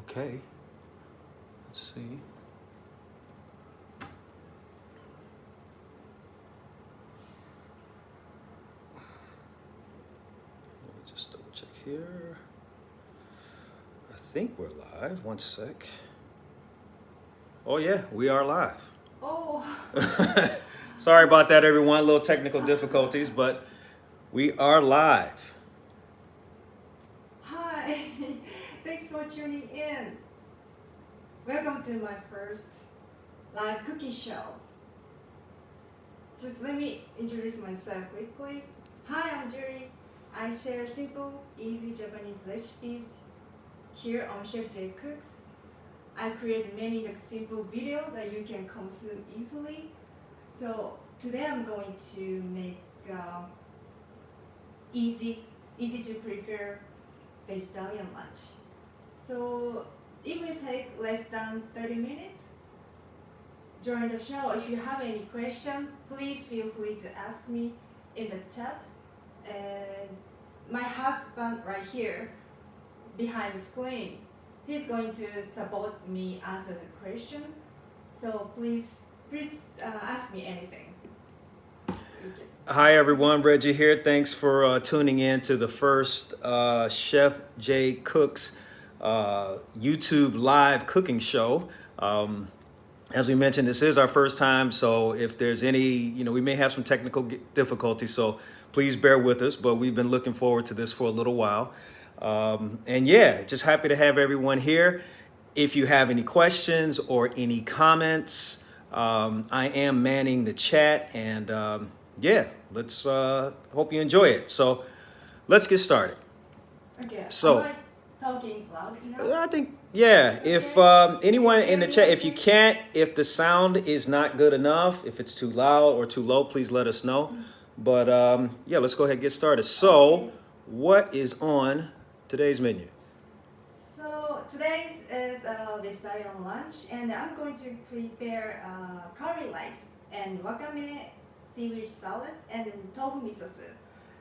Okay. Let's see. Let me just double check here. I think we're live. One sec. Oh yeah, we are live. Oh. Sorry about that, everyone. A little technical difficulties, but we are live. Hi. Thanks for tuning in. Welcome to my first live cooking show. Just let me introduce myself quickly. Hi, I'm Jerry. I share simple, easy Japanese recipes here on Chef J Cooks. I create many simple videos that you can consume easily. So today I'm going to make easy to prepare vegetarian lunch. So it will take less than 30 minutes. During the show, if you have any questions, please feel free to ask me in the chat. And my husband right here behind the screen, he's going to support me answer the question. So please ask me anything. Hi everyone, Reggie here. Thanks for tuning in to the first Chef J Cooks YouTube live cooking show. As we mentioned, this is our first time, so if there's any, we may have some technical difficulties, so please bear with us, but we've been looking forward to this for a little while. And yeah, just happy to have everyone here. If you have any questions or any comments, I am manning the chat, and yeah, let's hope you enjoy it. So let's get started. Okay. So, am I talking loud enough? I think, yeah, if anyone in the chat, if you can't, if the sound is not good enough, if it's too loud or too low, please let us know. But yeah, let's go ahead and get started. So, what is on today's menu? So today's is a vegetarian lunch, and I'm going to prepare curry rice and wakame seaweed salad and tofu miso soup.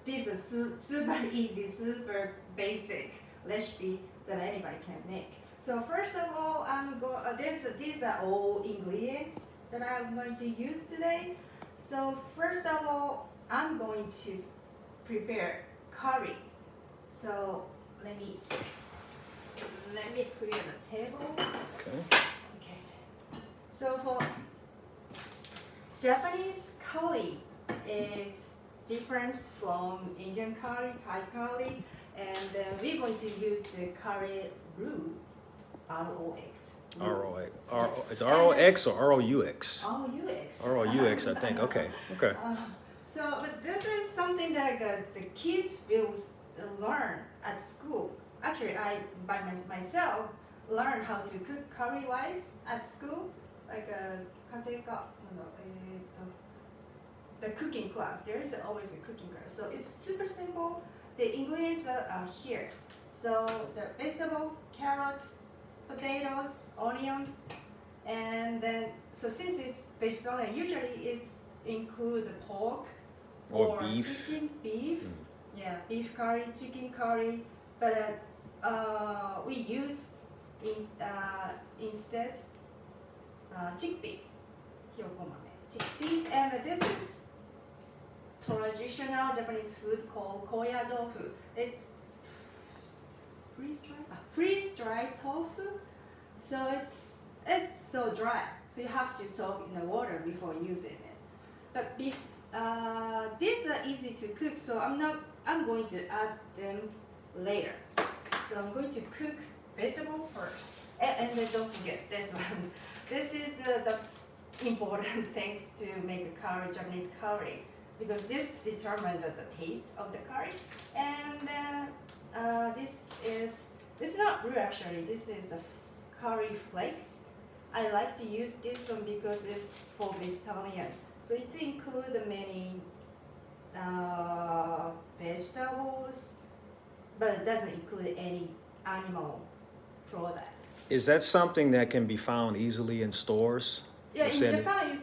This is super easy, super basic recipe that anybody can make. So first of all, these are all ingredients that I'm going to use today. So first of all, I'm going to prepare curry. So let me put it on the table. Okay. Okay. So for Japanese curry is different from Indian curry, Thai curry, and we're going to use the curry roux, ROX. Is ROX or ROUX? ROUX. ROUX, I think. Okay. Okay. But this is something that the kids will learn at school. Actually, I by myself learned how to cook curry rice at school, like the cooking class. There is always a cooking class, so it's super simple. The ingredients are here. So the vegetable, carrot, potatoes, onion, and then since it's vegetarian, usually it's include pork Or beef. chicken, beef. Yeah, beef curry, chicken curry, but we use instead chickpea, chickpea, and this is traditional Japanese food called koya tofu. It's freeze-dried tofu, so it's so dry, so you have to soak in the water before using it. But these are easy to cook, so I'm going to add them later. So I'm going to cook vegetable first, and then don't forget this one. This is the important things to make a curry, Japanese curry, because this determines the taste of the curry. And then it's not roux actually. This is a curry flakes. I like to use this one because it's for vegetarian. So it includes many vegetables, but it doesn't include any animal product. Is that something that can be found easily in stores? Yeah, in Send it- Japan, it's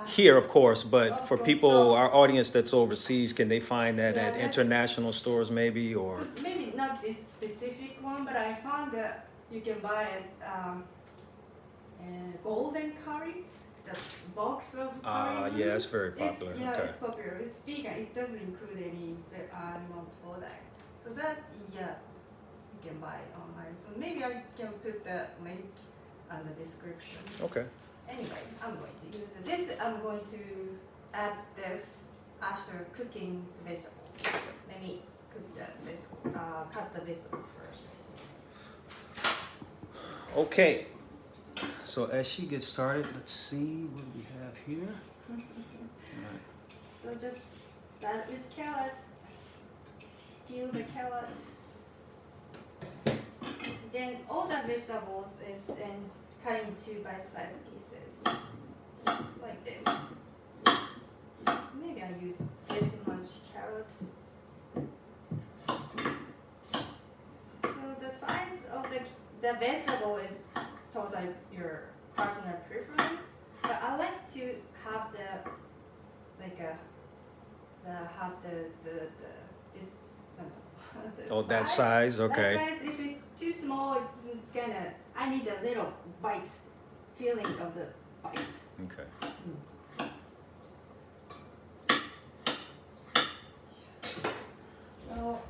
Here, of course, but Of for course. people, So- our audience that's overseas, can they find that Yeah, at that's- international stores maybe, or? so maybe not this specific one, but I found that you can buy it golden curry, the box of curry. Yeah, it's very popular. It's, yeah, Okay. it's popular. It's vegan. It doesn't include any animal product. So that, yeah, you can buy it online. So maybe I can put the link on the description. Okay. Anyway, I'm going to use it. This, I'm going to add this after cooking the vegetable. Let me cook the vegetable, cut the vegetable first. Okay. So as she gets started, let's see what we have here. So just start with carrot. Peel the carrot. Then all the vegetables is in cutting 2 bite-sized pieces, like this. Maybe I use this much carrot. So the size of the vegetable is totally your personal preference, but I like to have the this Oh, that size? Okay. That size, if it's too small, it's gonna. I need a little bite feeling of the bite. Okay. So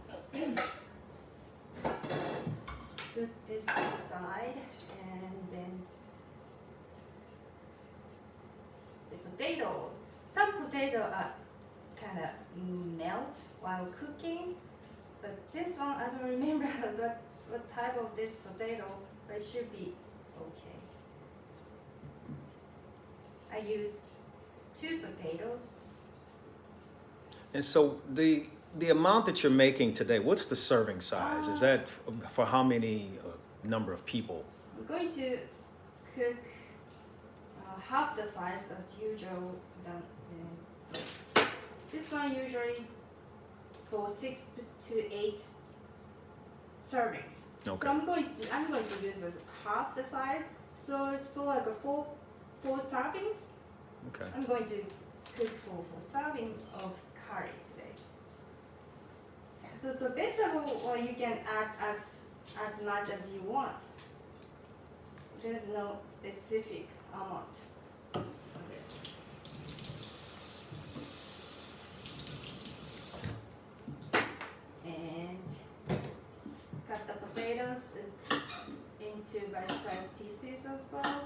put this aside, and then the potato. Some potato are kind of melt while cooking, but this one I don't remember what type of this potato, but it should be okay. I used 2 potatoes. And so the amount that you're making today, what's the serving size? Is that for how many number of people? I'm going to cook half the size as usual. This one usually for 6 to 8 servings. Okay. So I'm going to use half the size. So it's for like a four servings. Okay. I'm going to cook for 4 serving of curry today. So vegetable, you can add as much as you want. There's no specific amount for this. And cut the potatoes into bite-sized pieces as well.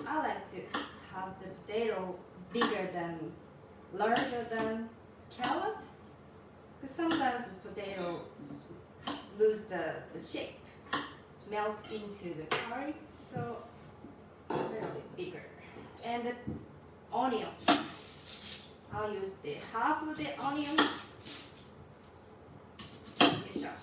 I like to have the potato larger than carrot, because sometimes the potatoes lose the shape. It's melt into the curry, so a little bit bigger. And the onion, I'll use the half of the onion. Sure.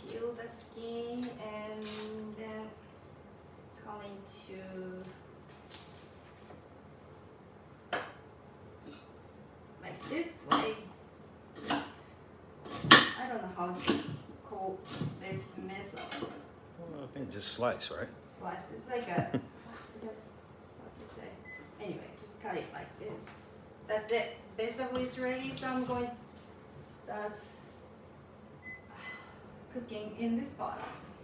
Peel the skin and then come into like this way. I don't know how to call this miso. Well, I think just slice, right? Slice. It's like a I forget what to say. Anyway, just cut it like this. That's it. Vegetable is ready, so I'm going to start cooking in this pot.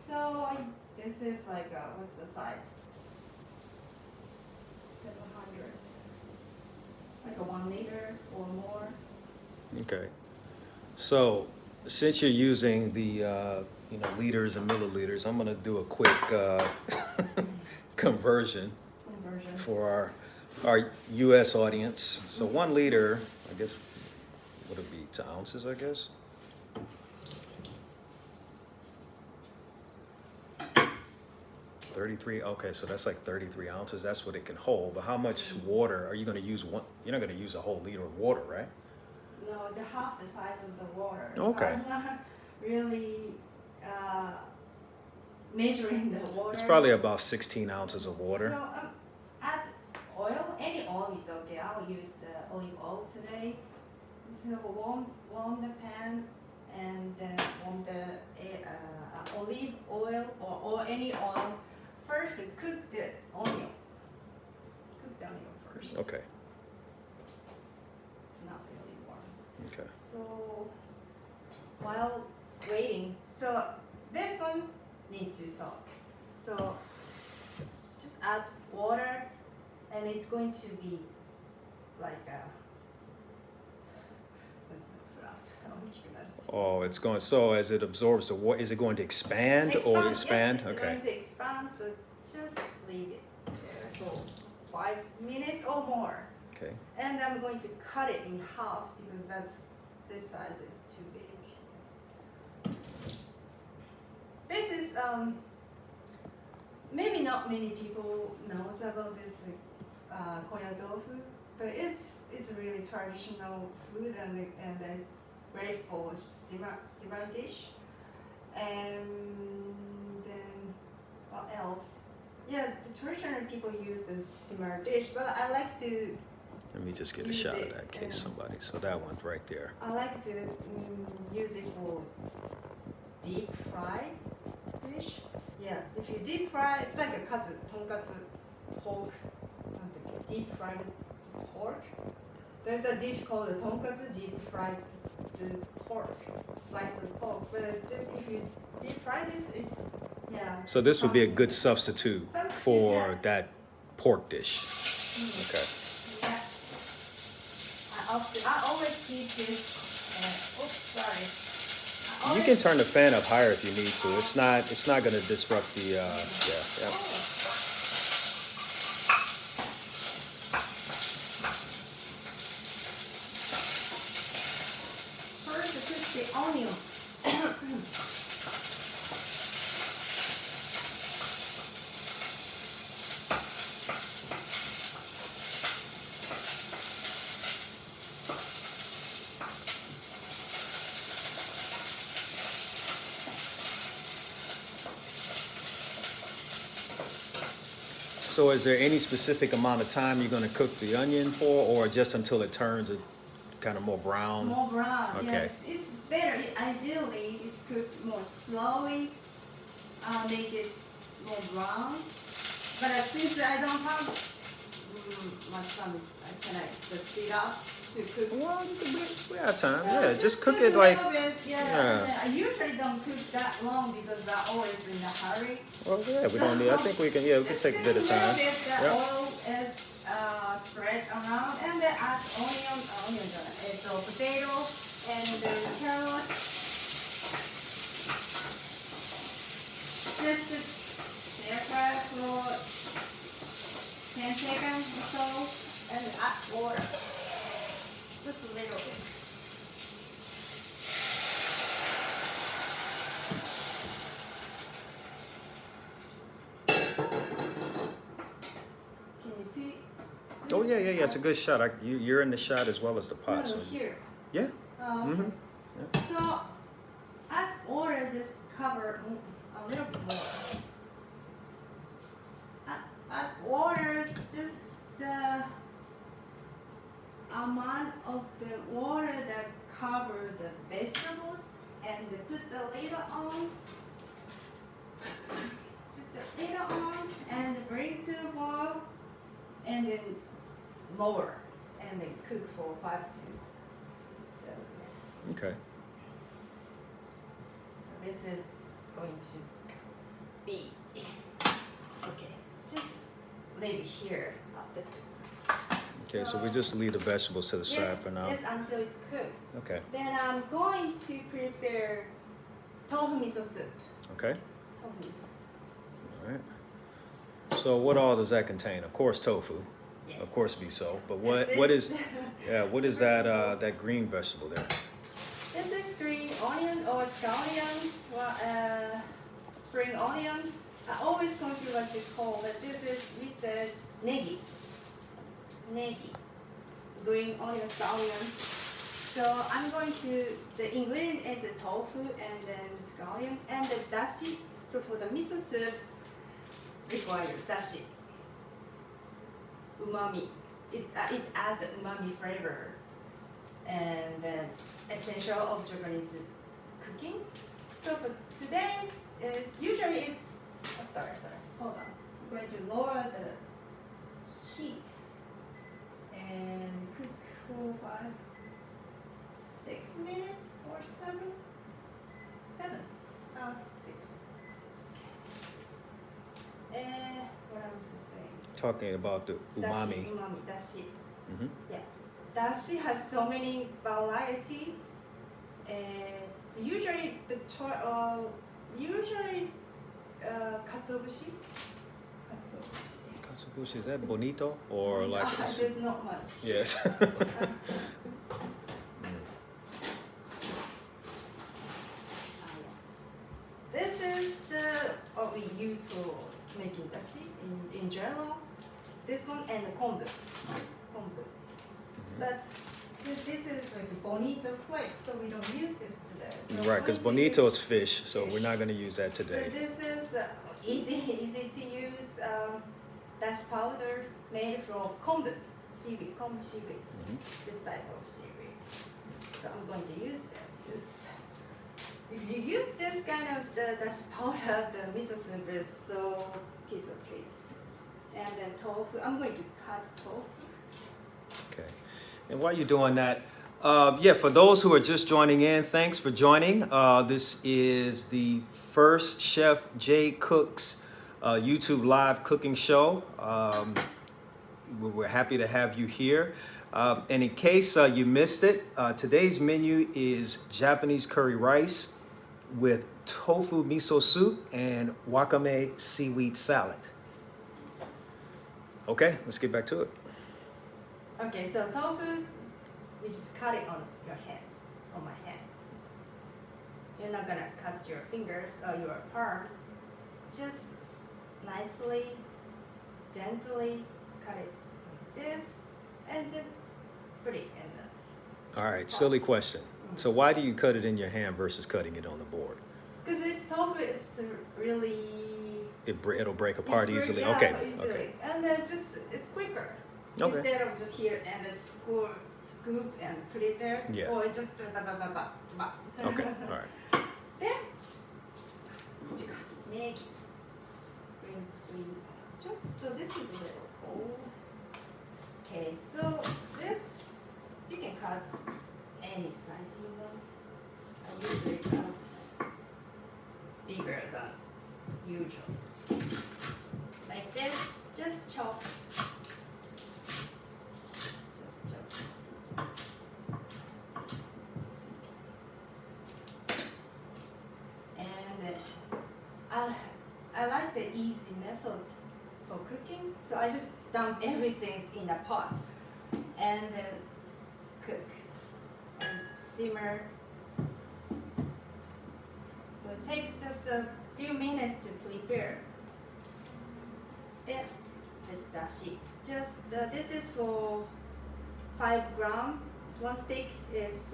So this is like what's the size? 700, like a 1 liter or more. Okay. So since you're using the liters and milliliters, I'm gonna do a quick conversion for our U.S. audience. So 1 liter, I guess, would it be to ounces? I guess. 33. Okay, so that's like 33 ounces. That's what it can hold. But how much water are you going to use? You're not going to use a whole liter of water, right? No, the half the size of the water. Okay. So I'm not really measuring the water. It's probably about 16 ounces of water. So add oil. Any oil is okay. I'll use the olive oil today. So warm the pan and then warm the olive oil or any oil. First, cook the onion. Cook the onion first. Okay. It's not really warm. Okay. So while waiting, so this one needs to soak. So just add water, and it's going to be like a. Oh, it's going, so as it absorbs the water, is it going to expand or expand? Yes, it's Okay. going to expand, so just leave it there for 5 minutes or more. Okay. And I'm going to cut it in half because this size is too big. This is maybe not many people knows about this koya tofu, but it's really traditional food and it's great for simmer dish. And then what else? Yeah, the traditional people use the simmer dish, but I like to. Let me just get a Use shot of it, that in case yeah. somebody, so that one's right there. I like to use it for deep fry dish. Yeah, if you deep fry, it's like a tonkatsu pork, deep fried pork. There's a dish called a tonkatsu deep fried the pork, slice of pork. But this, if you deep fry this, it's So this would be a good substitute for yeah. that pork dish. Okay. Yeah. I always keep this. Oops, sorry. You can turn the fan up higher if you need to. It's not going to disrupt the yeah. First, put the onion. So is there any specific amount of time you're going to cook the onion for, or just until it turns it kind of more brown? More brown. Okay. Yes, it's better. Ideally, it's cooked more slowly. Make it more brown. But since I don't have much time, can I just speed up to cook? Well, we have time. Yeah, just cook a it like. little bit, yeah. I usually don't cook that long because I'm always in a hurry. Well, yeah, we don't need. I think we can. Yeah, we can take a bit of time. A little bit, the Yep. oil is spread around, and then add onion, so potato, and then carrot. Just stir fry for 10 seconds or so, and add water. Just a little bit. Can you see? Oh yeah. It's a good shot. You're in the shot as well as the pot. No, So here. yeah. Oh, okay. Mm-hmm. So add water, just cover a little bit more. Add water, just the amount of the water that cover the vegetables, and put the lid on. Put the lid on and bring to a boil, and then lower, and then cook for 5 to 7 minutes. Okay. So this is going to be okay. Just leave it here. Oh, this is Okay. So we just leave the vegetables to the side for now. Yes, until it's cooked. Okay. Then I'm going to prepare tofu miso soup. Okay. Tofu miso soup. All right. So what all does that contain? Of course, tofu. Yes. Of course, miso. But This what is what is that super that green vegetable there? This is green onion or scallion, spring onion. I always confuse what they call it. This is, we said, negi. Negi. Green onion, scallion. So I'm going to, the ingredient is the tofu and then scallion and the dashi. So for the miso soup, require dashi. Umami. It adds the umami flavor. And then essential of Japanese cooking. So for today's is usually it's hold on. I'm going to lower the heat and cook for 6 minutes or 7. 6. What I was saying? Talking about the umami. Umami, dashi. Hmm. Yeah, dashi has so many variety, and it's usually katsuobushi. Katsuobushi, is that bonito or like? There's not much. Yes. This is what we use for making dashi in general. This one and the kombu. But since this is like a bonito flakes, so we don't use this today. So Right, because bonito is fish, so we're not going to use that So today. this is easy to use dashi powder made from kombu seaweed. This type of seaweed. So I'm going to use this. If you use this kind of the dashi powder, the miso soup is so piece of cake. And then tofu, I'm going to cut tofu. Okay. And while you're doing that, yeah, for those who are just joining in, thanks for joining. This is the first Chef Jay Cook's YouTube live cooking show. We're happy to have you here. And in case you missed it, today's menu is Japanese curry rice with tofu miso soup and wakame seaweed salad. Okay, let's get back to it. Okay, so tofu, we just cut it on your hand, on my hand. You're not gonna cut your fingers or your palm. Just nicely, gently cut it like this, and then put it in the. All right, silly question. So why do you cut it in your hand versus cutting it on the board? Because it's tofu, it's really. It'll break apart easily. Yeah, Okay. easily. Okay. And then it's quicker. Okay. Instead of just here and then scoop and put it there. Yeah. Or just Okay. All right. Then negi. Green. So this is a little old. Okay, so this you can cut any size you want. I usually cut bigger than usual. Like this, just chop. And I like the easy method for cooking, so I just dump everything in a pot and then cook and simmer. So it takes just a few minutes to prepare. Then this dashi. This is for 5 gram. One stick is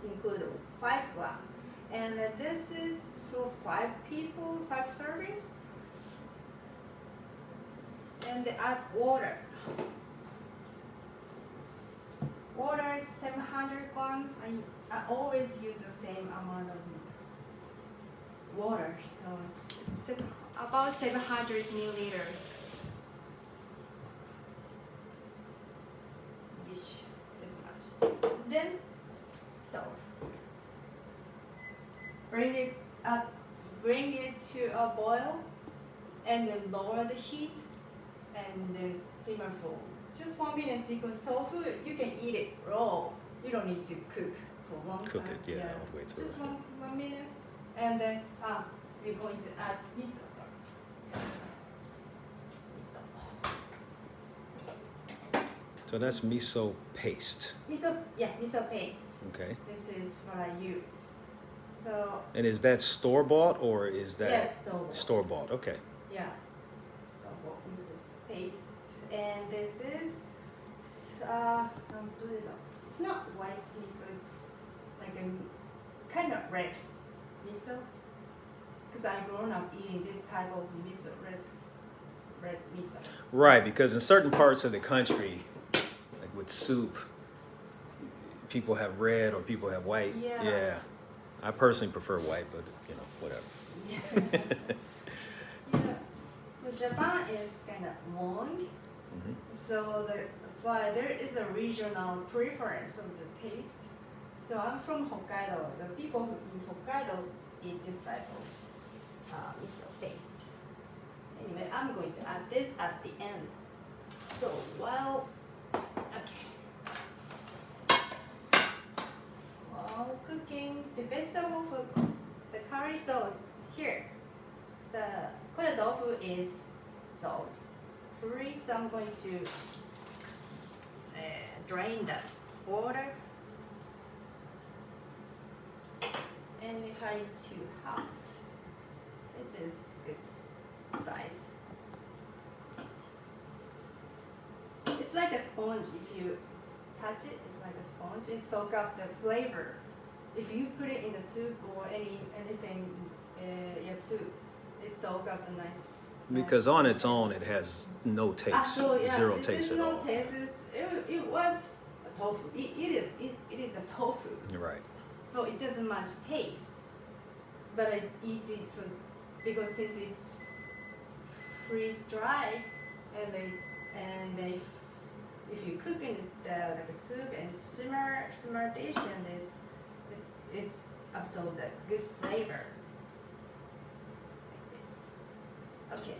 included 5 gram, and this is for 5 people, 5 servings. And add water. Water is 700 gram. I always use the same amount of water, so it's about 700 milliliters. This much. Then stove. Bring it to a boil, and then lower the heat, and then simmer for just 1 minute, because tofu you can eat it raw. You don't need to cook for a long time. Cook it, yeah. I'll wait till Just right. 1 minute, and then we're going to add miso. So that's miso paste. Miso paste. Okay. This is what I use. So And is that store bought or is that yes, store-bought. store bought? Okay. Yeah, store-bought miso paste, and this is it's not white miso. It's like a kind of red miso. Because I grown up eating this type of miso, red miso. Right, because in certain parts of the country, like with soup, people have red or people have white. Yeah. I personally prefer white, but whatever. Yeah. Yeah. So Japan is kind of long, So that's why there is a regional preference of the taste. So I'm from Hokkaido. The people who in Hokkaido eat this type of miso paste. Anyway, I'm going to add this at the end. So while cooking the vegetable for the curry, so here the koya tofu is salt free. So I'm going to drain the water and cut it to half. This is good size. It's like a sponge. If you touch it, it's like a sponge. It soaks up the flavor. If you put it in the soup or anything, soup, it soaks up the nice. Because on its own, it has no taste, zero taste at all. No taste. It was a tofu. It is a tofu. Right. So it doesn't much taste, but it's easy for because since it's freeze dried, and they if you cook in like a soup and simmer dish, and it's absorb the good flavor. Like this. Okay.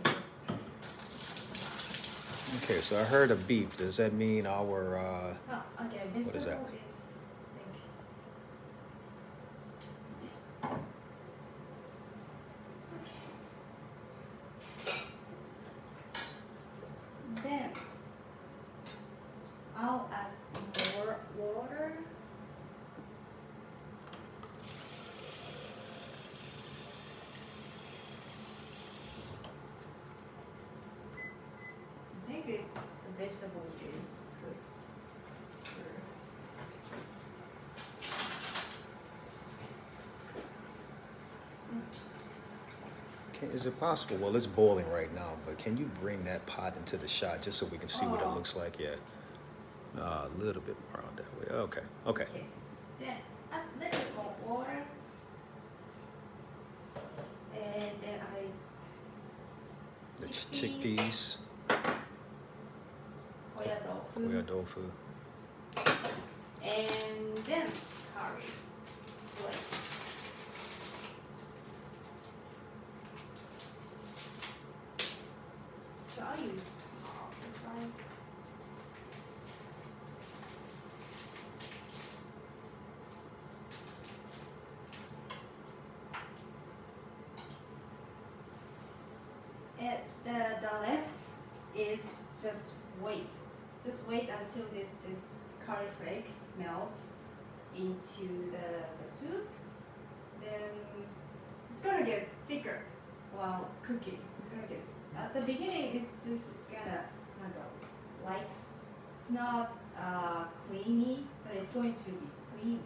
Okay, so I heard a beep. Does that mean our, Oh, okay. Miso what is that? Then I'll add more water. I think it's the vegetable is cooked. is it possible? Well, it's boiling right now, but can you bring that pot into the shot just so we can see what it looks like? Yeah. A little bit more out that way. Okay. Okay. Okay. Then a little bit more water. And then The chickpeas, koya tofu. tofu. And then curry flakes. So I'll use half the size. And the rest is just wait. Just wait until this curry flakes melt into the soup. Then it's gonna get thicker while cooking. It's gonna get at the beginning it just is kinda light. It's not creamy, but it's going to be creamy.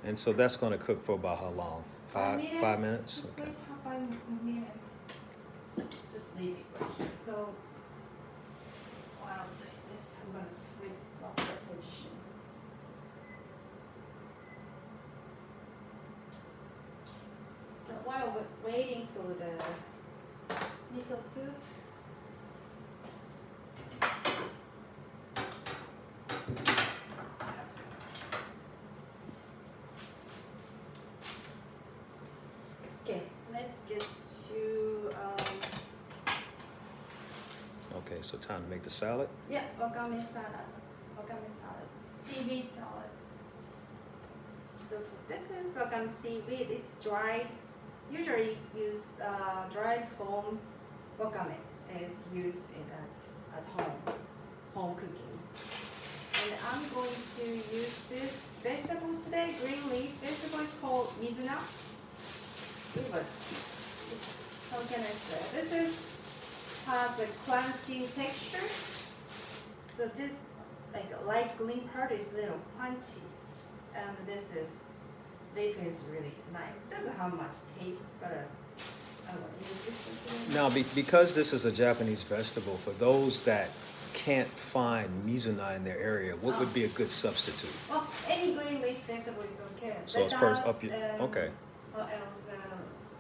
And so that's going to cook for about how long? 5 minutes? 5 minutes? Just Okay. wait 5 minutes. Just leave it right here. So while doing this, I'm gonna swap the position. So while we're waiting for the miso soup, okay, let's get to Okay, so time to make the salad. wakame salad, seaweed salad. So this is wakame seaweed. It's dried. Usually use dried foam wakame is used at home cooking. And I'm going to use this vegetable today, green leaf vegetable. It's called mizuna. How can I say? This has a crunchy texture. So this like light green part is a little crunchy, and this leaf is really nice. It doesn't have much taste, but I will use this again. Now, because this is a Japanese vegetable, for those that can't find mizuna in their area, what would be a good substitute? Well, any green leaf vegetable is okay. So as far as Lettuce okay. What else?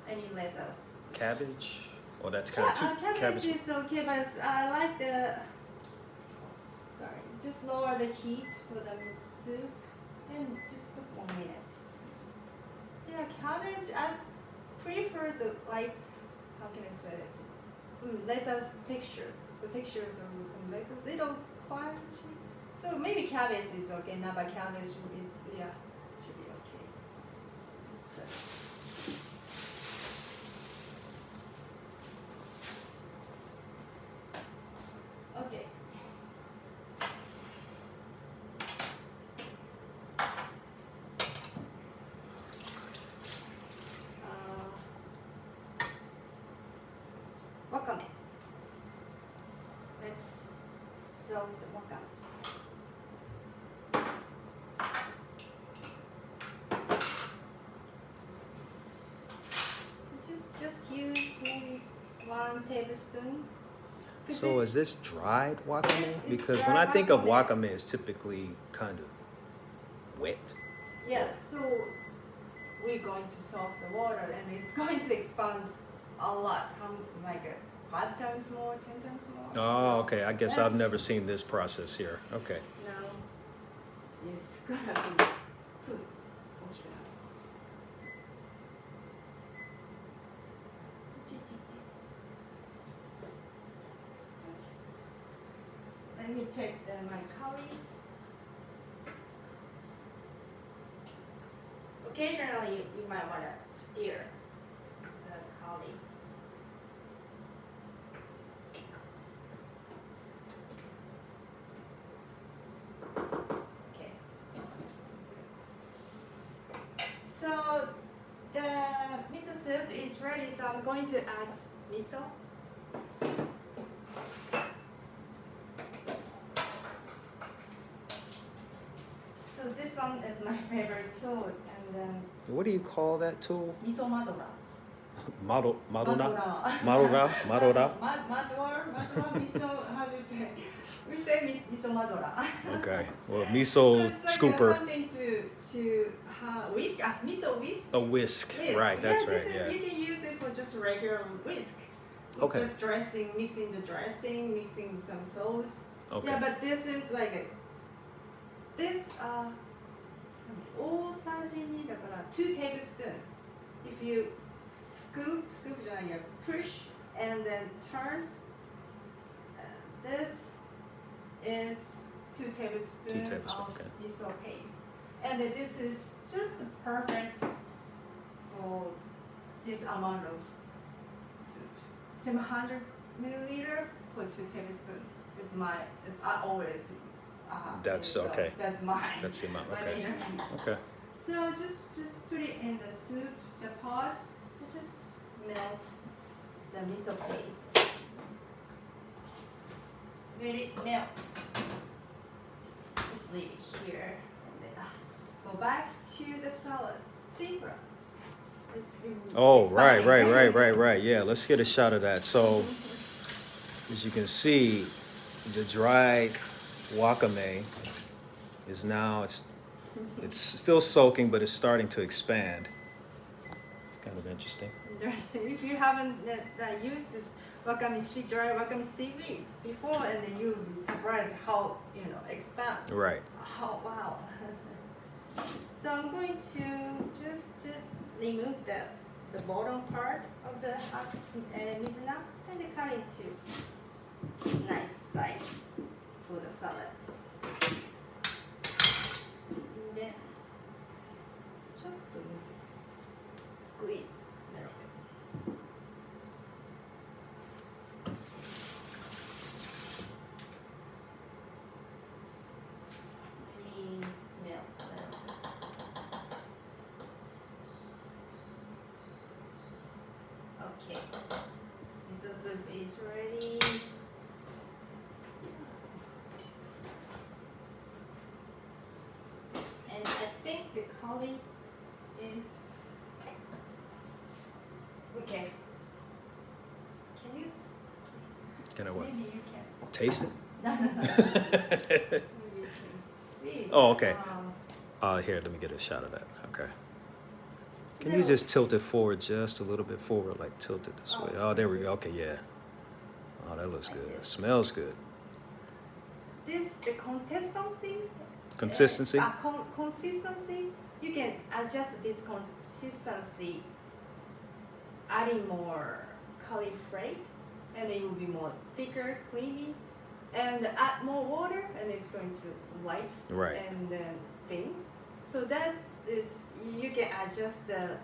Any lettuce. Cabbage Well, that's kind of too cabbage is okay, but I like the. Sorry, just lower the heat for the soup and just cook 1 minute. Yeah, cabbage I prefer the like. How can I say it? Some lettuce texture. The texture of the lettuce, little crunchy. So maybe cabbage is okay. Not but cabbage is yeah, should be okay. Okay. Wakame. Let's soak the wakame. Just use maybe 1 tablespoon. So is this dried wakame? Yes, it's Because dried when I think of wakame. wakame, it's typically kind of wet. Yeah, so we're going to soak the water and it's going to expand a lot. Like 5 times more, 10 times more. Oh, okay. I guess I've That's- never seen this process here. Okay. No, it's gonna be food. Let me check my curry. Occasionally, you might want to stir the curry. Okay. So the miso soup is ready. So I'm going to add miso. So this one is my favorite tool, and then What do you call that tool? miso madora. Madora? Madora. Madora? Madora? Madora, miso. How do you say? We say miso madora. Okay. Well, miso So it's like scooper. something to whisk. Miso whisk. A whisk. Whisk. Right, that's yeah, right. This Yeah. is, you can use it for just regular whisk. Okay. Just dressing, mixing the dressing, mixing some sauce. Okay. Yeah, but this is like this 大さじ2だから 2 tablespoons. If you scoop じゃないや push and then turns, this is 2 tablespoons 2 tablespoons, of okay. miso paste. And this is just perfect for this amount of soup. 700 milliliter for 2 tablespoons. I always. That's so okay. That's mine. That's the amount. my Okay. measurement. Okay. So just put it in the soup, the pot. Just melt the miso paste. Let it melt. Just leave it here and then go back to the salad. See, bro? Oh, right. Yeah, let's get a shot of that. So, as you can see, the dried wakame is now, it's still soaking, but it's starting to expand. It's kind of interesting. Interesting. If you haven't used dry wakame seaweed before, and then you'll be surprised how expand. Right. Oh wow. So I'm going to just remove the bottom part of the mizuna and cut it to nice size for the salad. And then ちょっとsqueeze a little bit. Melt a little bit. Okay, miso soup is ready. And I think the curry is okay. Can you? Can I what? Maybe you can. Taste it? Maybe you can see. Oh, okay. Here, let me get a shot of that. Okay. Can you just tilt it forward just a little bit forward, like tilt it this way? Oh, there we go. Okay, yeah. Oh, that looks good. It smells good. The consistency. Consistency? Consistency. You can adjust this consistency, adding more curly flake, and it will be more thicker, creamy. And add more water, and it's going to light Right. and then thin. So you can adjust the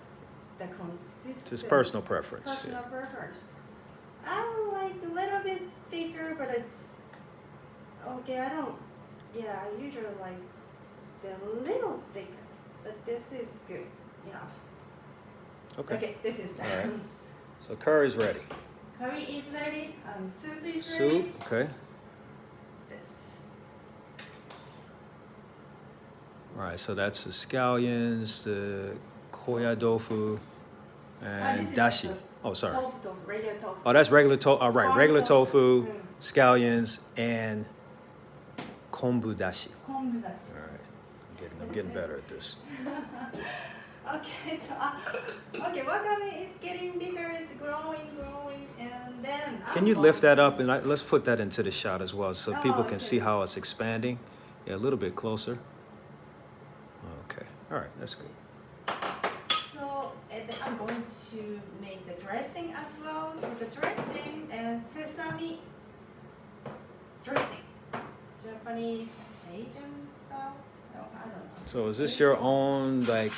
consistency. Just personal preference. Personal preference. I like a little bit thicker, but it's okay. I usually like the little thicker, but this is good enough. Okay, this is done. All right. So curry's ready. Curry is ready, and soup is Soup, ready. okay. This. All right, so that's the scallions, the koya tofu, and this is dashi. the Oh, sorry. Tofu, regular tofu. Oh, that's regular tofu. All right, Farm regular tofu. tofu, scallions, and kombu dashi. Kombu dashi. All right, I'm getting better at this. Okay, so wakame is getting bigger. It's growing, and then. Can you lift that up and let's put that into the shot as well, so people can okay. see how it's expanding. Yeah, a little bit closer. Okay, all right, that's good. So and then I'm going to make the dressing as well. For the dressing and sesame dressing, Japanese, Asian style. No, I don't know. So is this your own like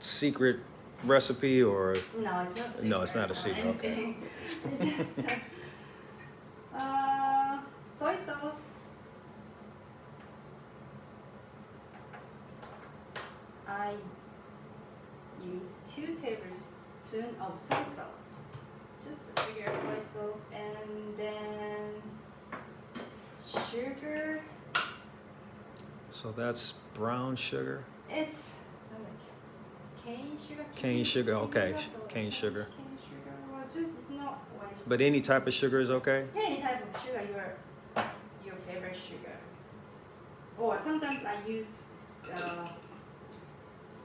secret recipe or? No, it's not. No, it's not a secret, or okay. anything. It's just soy sauce. I use 2 tablespoons of soy sauce, just regular soy sauce, and then sugar. So that's brown sugar. It's cane sugar. Cane sugar, okay, cane sugar. Cane sugar. Well, just it's not white. But any type of sugar is okay? Yeah, any type of sugar, your favorite sugar. Or sometimes I use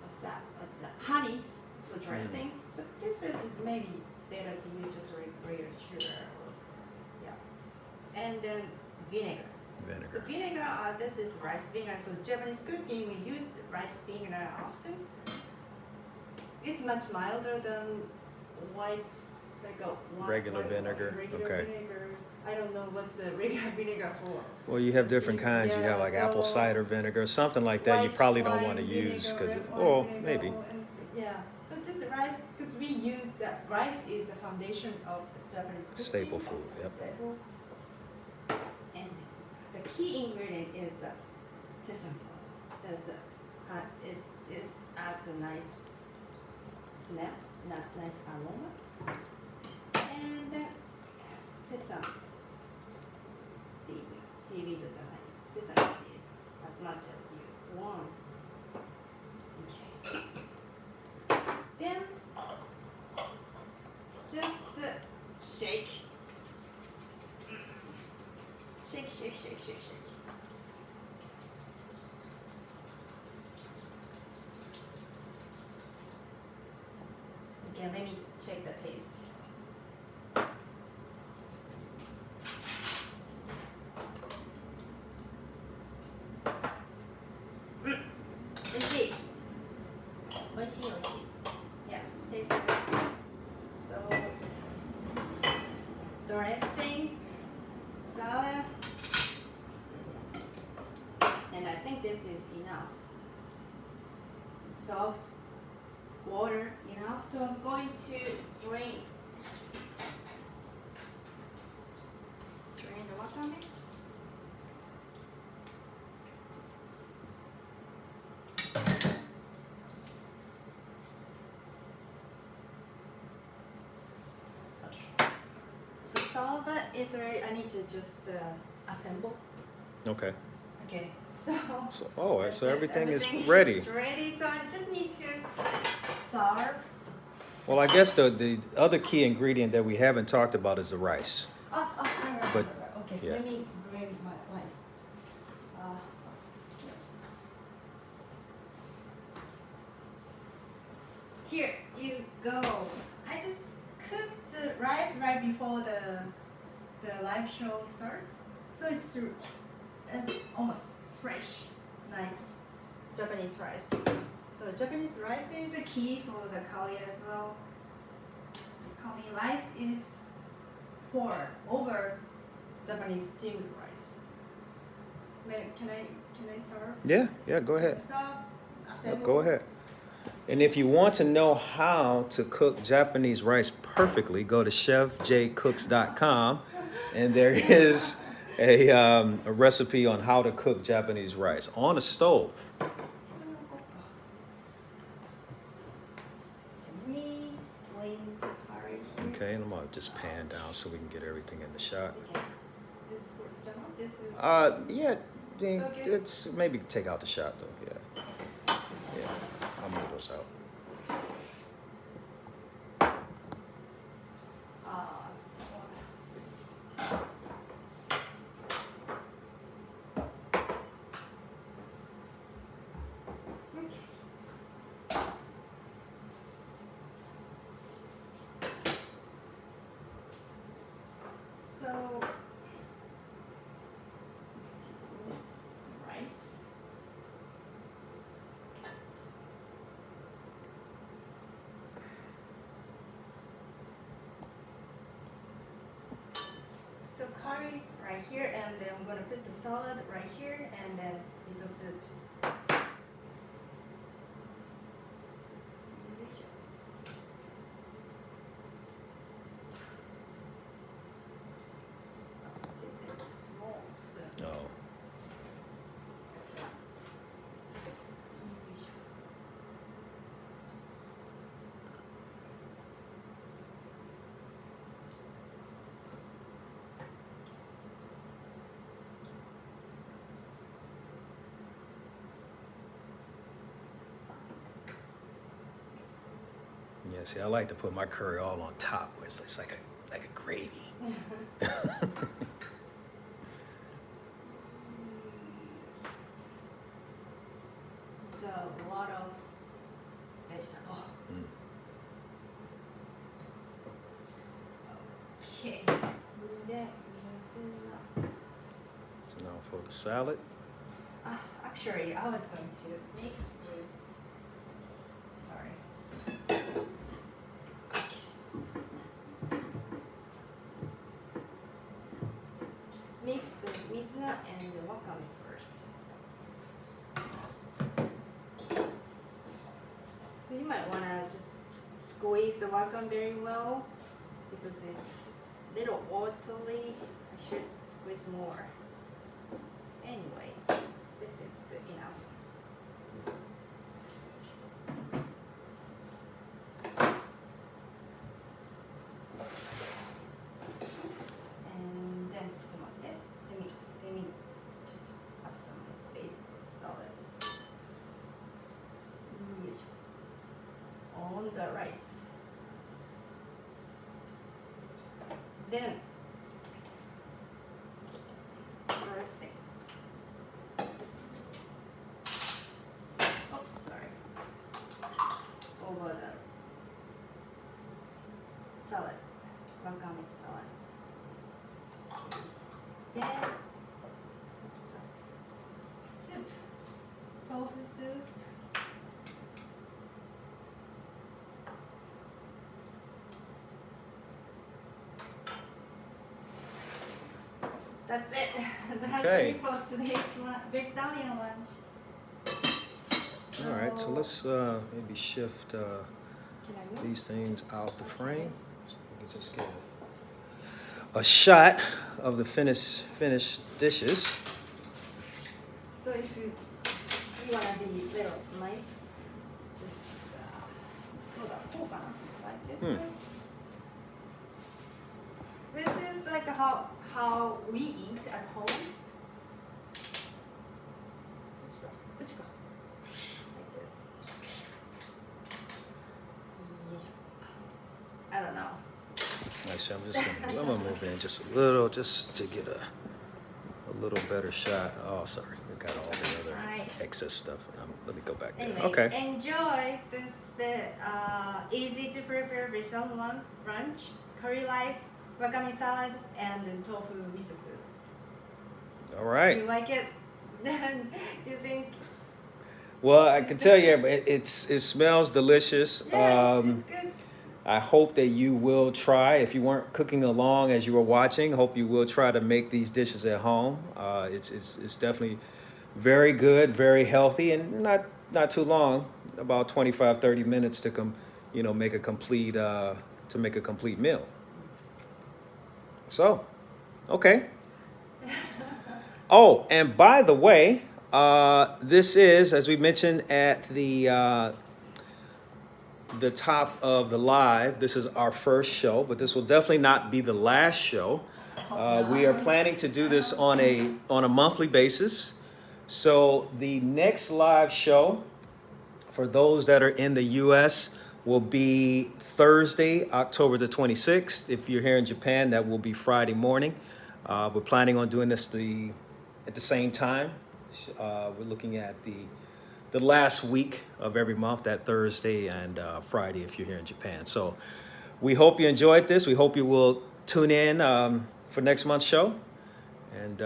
what's that? Honey for dressing. But this is maybe it's better to use just regular sugar. Yeah. And then vinegar. So vinegar, this is rice vinegar. For Japanese cooking, we use rice vinegar often. It's much milder than white, like a Regular vinegar, Regular okay. vinegar. I don't know what's the regular vinegar for. Well, you have different kinds. You have like apple so cider vinegar, something like that. You probably don't want to use because, maybe. Yeah, but this rice, because we use that rice is the foundation of the Japanese cooking. Staple food, yep. Staple. And the key ingredient is the sesame oil. It adds a nice smell, not nice aroma. And then sesame seaweed じゃない sesame seeds as much as you want. Okay. Then just shake. Shake. Okay, let me check the taste. Yeah, it tastes good. So, dressing, salad, and I think this is enough. Salt, water enough. So I'm going to drain the wakame. Salad is ready. I need to just assemble. Okay. Okay, so. So everything is ready. Is ready. So I just need to serve. Well, I guess the other key ingredient that we haven't talked about is the rice. Right. Okay, yeah. let me bring my rice. here you go. I just cooked the rice right before the live show starts, so it's almost fresh, nice Japanese rice. So Japanese rice is a key for the curry as well. The curry rice is poured over Japanese steamed rice. Can I serve? Yeah, go ahead. So, Go ahead. And if you want to know how to cook Japanese rice perfectly, go to chefjcooks.com, and there is a recipe on how to cook Japanese rice on a stove. Okay, and I'm gonna just pan down so we can get everything in the shot. Yeah, it's maybe take out the shot though. Yeah, I'll move those out. So, rice. So curry's right here, and then I'm gonna put the salad right here, and then miso soup. This is small spoon. Oh. Yeah, see, I like to put my curry all on top, where it's like a gravy. It's a lot of vegetable. Okay. Then So now for the salad. actually, I was going to mix with. Sorry. Mix the miso and the wakame first. So you might want to just squeeze the wakame very well because it's a little watery. I should squeeze more. Anyway, this is good enough. And then let me have some space for salad. On the rice. Then dressing. Oops, sorry. Over the salad, wakame salad. Then soup, tofu soup. That's it. That's Okay. it for today's vegetarian lunch. All right, so let's maybe shift Can I move? these things out the frame. So we can just get a shot of the finished dishes. So if you want to be little nice, just hold on, like this way. This is like how we eat at home. Like this. I don't know. Actually, I'm gonna move in just a little, just to get a little better shot. Oh, sorry, we got all the other Right. excess stuff. Let me go back there. Anyway, Okay. enjoy this easy to prepare vegetarian lunch, curry rice, wakame salad, and then tofu miso soup. All Do right. you like it? Do you think? Well, I can tell you, it smells delicious. Yes, it's good. I hope that you will try. If you weren't cooking along as you were watching, hope you will try to make these dishes at home. It's definitely very good, very healthy, and not too long. About 25, 30 minutes to make a complete meal. So, okay. Oh, and by the way, this is, as we mentioned at the top of the live, this is our first show, but this will definitely not be the last show. We are planning to do this on a monthly basis. So the next live show, for those that are in the U.S., will be Thursday, October the 26th. If you're here in Japan, that will be Friday morning. We're planning on doing this at the same time. We're looking at the last week of every month, that Thursday and Friday if you're here in Japan. So we hope you enjoyed this. We hope you will tune in for next month's show. And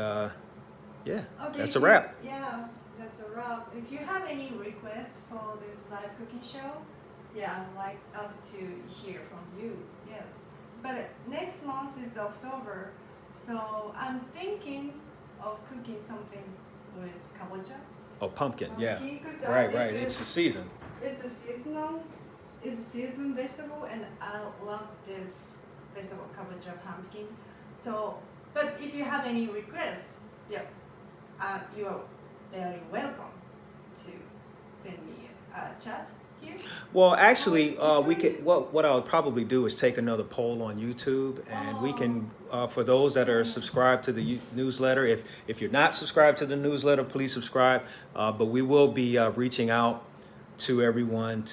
yeah, Okay, that's a wrap. Yeah, that's a wrap. If you have any requests for this live cooking show, yeah, I'd love to hear from you. Yes, but next month is October, so I'm thinking of cooking something with kabocha. Oh, pumpkin, yeah. Pumpkin, 'cause, Right. this It's is- the season. It's a season vegetable, and I love this vegetable kabocha pumpkin. So, but if you have any requests, yeah, you are very welcome to send me a chat here. Well, actually, we could. What I'll probably do is take another poll on YouTube, and we can. For those that are subscribed to the newsletter, if you're not subscribed to the newsletter, please subscribe. But we will be reaching out to everyone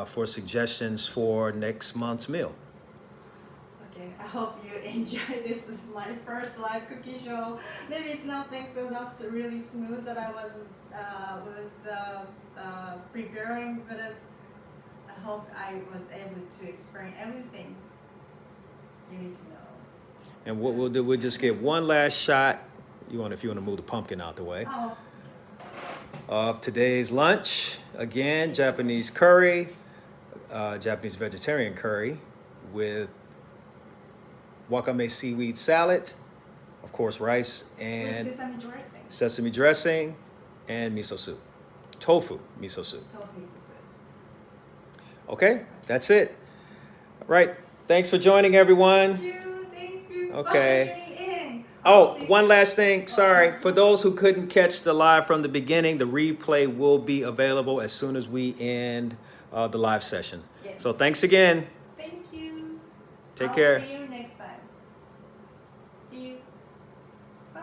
for suggestions for next month's meal. Okay, I hope you enjoy this. Is my first live cooking show. Maybe it's not really smooth that I was preparing, but I hope I was able to explain everything you need to know. And what we'll do, we'll just get one last shot. If you want to move the pumpkin out the way. Oh, Of today's lunch. Again, Japanese curry, Japanese vegetarian curry with wakame seaweed salad, of course, rice and with sesame dressing. sesame dressing, and miso soup. Tofu miso soup. Tofu miso soup. Okay, that's it. All right. Thanks for joining, everyone. Thank you. Okay. For tuning in. Oh, See you- one last thing. Sorry. For those who couldn't catch the live from the beginning, the replay will be available as soon as we end the live session. Yes. So thanks again. Thank you. Take I'll care. See you next time. See you. Bye.